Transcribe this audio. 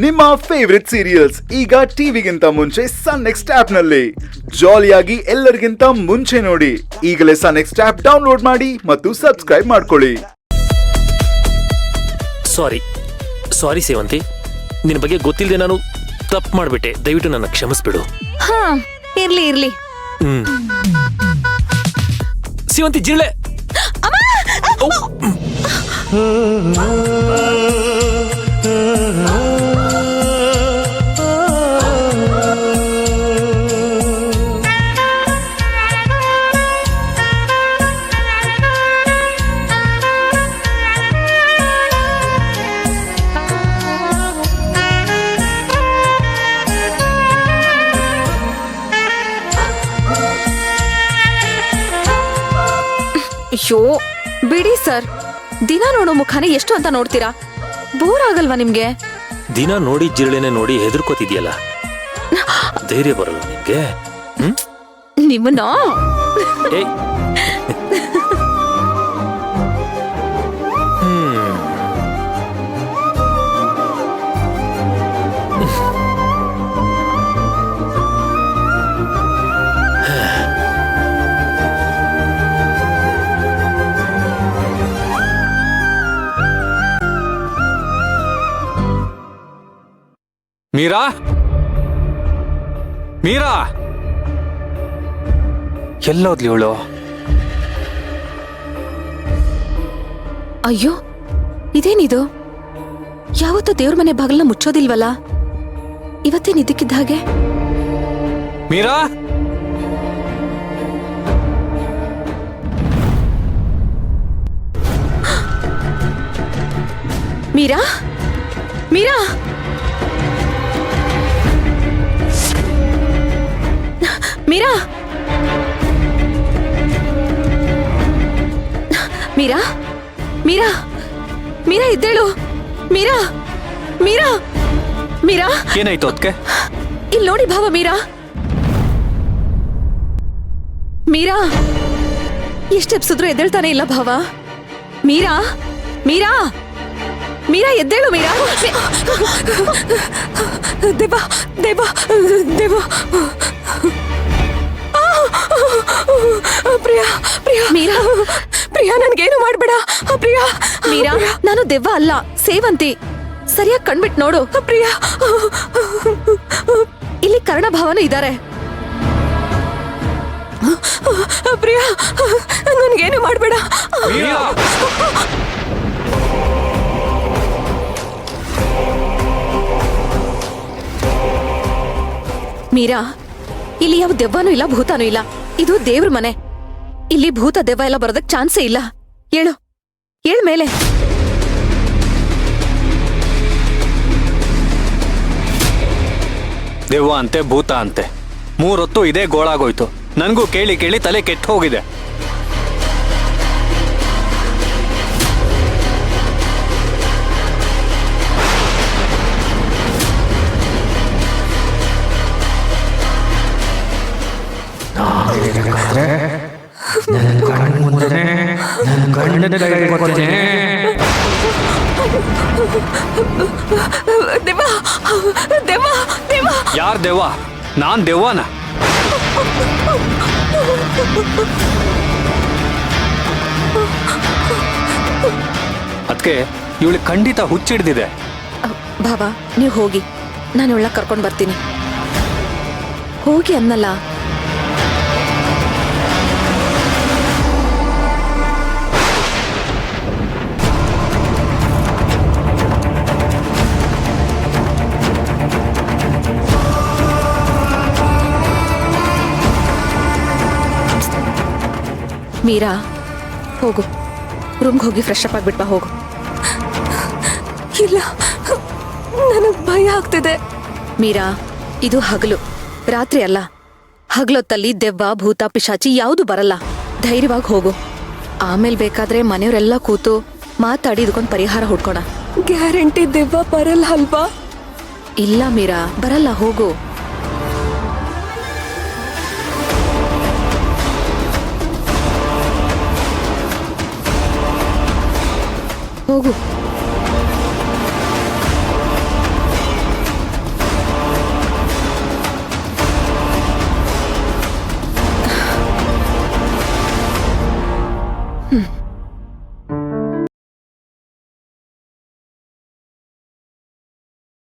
ನಿಮ್ಮ favourite serials ಈಗ ಟಿವಿಗಿಂತ ಮುಂಚೆ ಸನ್ ನೆಕ್ಸ್ಟ್ ಆಪ್ ನಲ್ಲಿ ಜಾಲಿಯಾಗಿ ಎಲ್ಲರಿಗಿಂತ ಮುಂಚೆ ನೋಡಿ. ಈಗಲೇ ಸನ್ ನೆಕ್ಸ್ಟ್ ಆಪ್ ಡೌನ್ಲೋಡ್ ಮಾಡಿ ಮತ್ತು ಸಬ್ಸ್ಕ್ರೈಬ್ ಮಾಡ್ಕೊಳ್ಳಿ. ಸಾರಿ ಸೇವಂತಿ, ನಿನ್ ಬಗ್ಗೆ ಗೊತ್ತಿಲ್ಲದೆ ನಾನು ತಪ್ಪು ಮಾಡ್ಬಿಟ್ಟೆ. ದಯವಿಟ್ಟು ನನ್ನ ಕ್ಷಮಿಸ್ಬಿಡು. ಹಾ, ಇರ್ಲಿ. ಸೇವಂತಿ ಜಿರಳೆ. ಅಯ್ಯೋ ಬಿಡಿ ಸರ್, ದಿನ ನೋಡೋ ಮುಖಾನೆ ಎಷ್ಟು ಅಂತ ನೋಡ್ತೀರಾ? ಬೋರ್ ಆಗಲ್ವಾ ನಿಮ್ಗೆ? ದಿನ ನೋಡಿ ಜಿರಳೆನೆ ನೋಡಿ ಹೆದರ್ಕೋತಿದ್ಯಲ್ಲ, ಧೈರ್ಯ ಬರಲ್ಲ ನಿಮ್ಗೆ? ನಿಮ್ಮನ್ನ ಮೀರಾ ಎಲ್ಲೋದ್ಲಿ ಇವಳು? ಅಯ್ಯೋ, ಇದೇನಿದು? ಯಾವತ್ತೂ ದೇವ್ರ ಮನೆ ಬಾಗಿಲನ್ನ ಮುಚ್ಚೋದಿಲ್ವಲ್ಲ, ಇವತ್ತೇನ್ ಇದಕ್ಕಿದ್ದ ಹಾಗೆ? ಮೀರಾ, ಮೀರಾ, ಮೀರಾ, ಮೀರಾ, ಮೀರಾ, ಮೀರಾ, ಮೀರಾ ಇದ್ದೇಳು. ಮೀರಾ, ಮೀರಾ, ಮೀರಾ, ಏನಾಯ್ತು ಅದಕ್ಕೆ? ಇಲ್ಲಿ ನೋಡಿ ಭಾವ. ಮೀರಾ, ಮೀರಾ, ಎಷ್ಟು ಎಬ್ಸಿದ್ರು ಎದ್ದೇಳ್ತಾನೆ ಇಲ್ಲ ಭಾವ. ಮೀರಾ, ಮೀರಾ, ಮೀರಾ ಎದ್ದೇಳು. ಮೀರಾ, ದೇವ ದೇವ ದೇವ, ಪ್ರಿಯಾ, ಪ್ರಿಯಾ, ಮೀರಾ, ಪ್ರಿಯಾ, ನನ್ಗೇನು ಮಾಡ್ಬೇಡ. ಪ್ರಿಯಾ, ಮೀರಾ, ನಾನು ದೆವ್ವ ಅಲ್ಲ, ಸೇವಂತಿ. ಸರಿಯಾಗಿ ಕಣ್ಬಿಟ್ ನೋಡು. ಪ್ರಿಯಾ, ಇಲ್ಲಿ ಕರ್ಣಭಾವನು ಇದ್ದಾರೆ. ಪ್ರಿಯಾ, ನನ್ಗೇನು ಮಾಡ್ಬೇಡ. ಮೀರಾ, ಇಲ್ಲಿ ಯಾವ ದೆವ್ವನೂ ಇಲ್ಲ, ಭೂತಾನೂ ಇಲ್ಲ. ಇದು ದೇವ್ರ ಮನೆ. ಇಲ್ಲಿ ಭೂತ ದೆವ್ವ ಎಲ್ಲ ಬರೋದಕ್ ಚಾನ್ಸೇ ಇಲ್ಲ. ಹೇಳು, ಹೇಳ್ ಮೇಲೆ. ದೆವ್ವ ಅಂತೆ, ಭೂತ ಅಂತೆ, ಮೂರೊತ್ತು ಇದೇ ಗೋಳಾಗೋಯ್ತು. ನನ್ಗೂ ಕೇಳಿ ಕೇಳಿ ತಲೆ ಕೆಟ್ಟು ಹೋಗಿದೆ. ಯಾರ್ ದೆವ್ವ? ನಾನ್ ದೆವ್ವನ? ಅದಕ್ಕೆ ಇವಳು ಖಂಡಿತ ಹುಚ್ಚಿಡ್ದಿದೆ. ಬಾಬಾ, ನೀವು ಹೋಗಿ, ನಾನು ಇವಳ ಕರ್ಕೊಂಡ್ ಬರ್ತೀನಿ. ಹೋಗಿ ಅನ್ನಲ್ಲ. ಮೀರಾ, ಹೋಗು, ರೂಮ್ಗೆ ಹೋಗಿ ಫ್ರೆಶ್ ಅಪ್ ಆಗ್ಬಿಟ್ಬಾ. ಹೋಗು. ಇಲ್ಲ, ನನಗ್ ಭಯ ಆಗ್ತಿದೆ. ಮೀರಾ, ಇದು ಹಗಲು, ರಾತ್ರಿ ಅಲ್ಲ. ಹಗಲೊತ್ತಲ್ಲಿ ದೆವ್ವ, ಭೂತ, ಪಿಶಾಚಿ ಯಾವುದು ಬರಲ್ಲ. ಧೈರ್ಯವಾಗಿ ಹೋಗು. ಆಮೇಲೆ ಬೇಕಾದ್ರೆ ಮನೆಯವರೆಲ್ಲ ಕೂತು ಮಾತಾಡಿ ಇದಕ್ಕೊಂದು ಪರಿಹಾರ ಹುಡ್ಕೋಣ. ಗ್ಯಾರಂಟಿ ದೆವ್ವ ಬರಲ್ಲ ಅಲ್ವಾ? ಇಲ್ಲ ಮೀರಾ, ಬರಲ್ಲ. ಹೋಗು. ಹೋಗು.